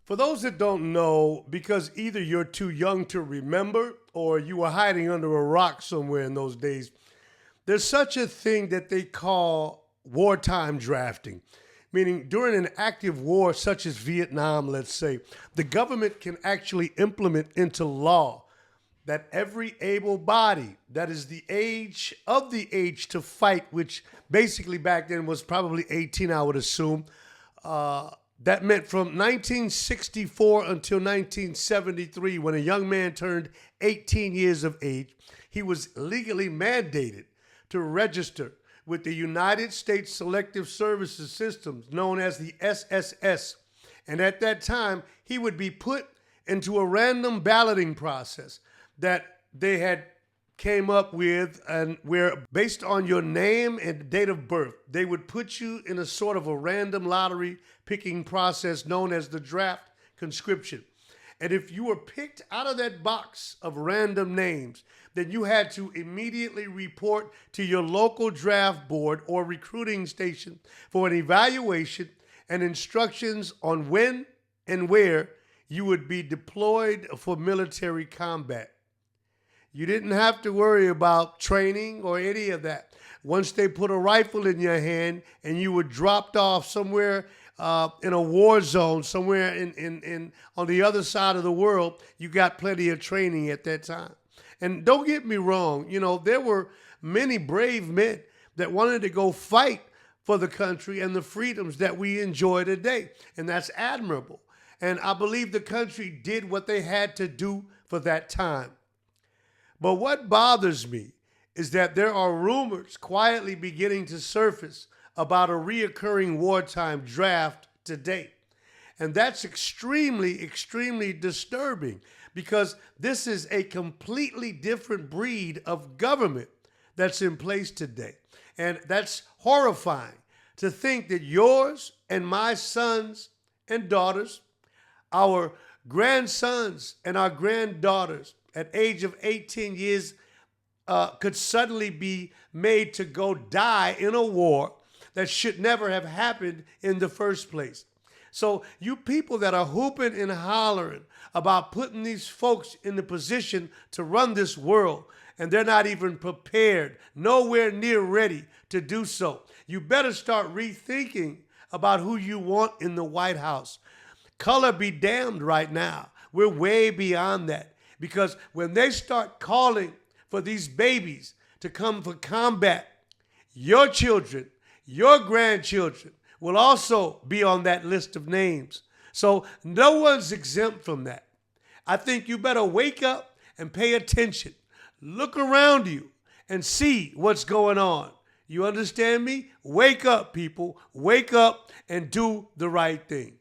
For those that don't know, because either you're too young to remember or you were hiding under a rock somewhere in those days, there's such a thing that they call wartime drafting, meaning during an active war such as Vietnam, let's say, the government can actually implement into law that every able body that is the age to fight, which basically back then was probably 18, I would assume. That meant from 1964 until 1973, when a young man turned 18 years of age, he was legally mandated to register with the United States Selective Services Systems, known as the SSS. And at that time, he would be put into a random balloting process that they had came up with, and where based on your name and date of birth, they would put you in a sort of a random lottery picking process known as the draft conscription. And if you were picked out of that box of random names, then you had to immediately report to your local draft board or recruiting station for an evaluation and instructions on when and where you would be deployed for military combat. You didn't have to worry about training or any of that. Once they put a rifle in your hand and you were dropped off somewhere in a war zone, somewhere in on the other side of the world, you got plenty of training at that time. And don't get me wrong, there were many brave men that wanted to go fight for the country and the freedoms that we enjoy today. And that's admirable. And I believe the country did what they had to do for that time. But what bothers me is that there are rumors quietly beginning to surface about a reoccurring wartime draft today. And that's extremely, extremely disturbing because this is a completely different breed of government that's in place today. And that's horrifying to think that yours and my sons and daughters, our grandsons and our granddaughters at age of 18 years could suddenly be made to go die in a war that should never have happened in the first place. So you people that are hooping and hollering about putting these folks in the position to run this world, and they're not even prepared, nowhere near ready to do so, you better start rethinking about who you want in the White House. Color be damned right now. We're way beyond that. Because when they start calling for these babies to come for combat, your children, your grandchildren will also be on that list of names. So no one's exempt from that. I think you better wake up and pay attention. Look around you and see what's going on. You understand me? Wake up, people. Wake up and do the right thing.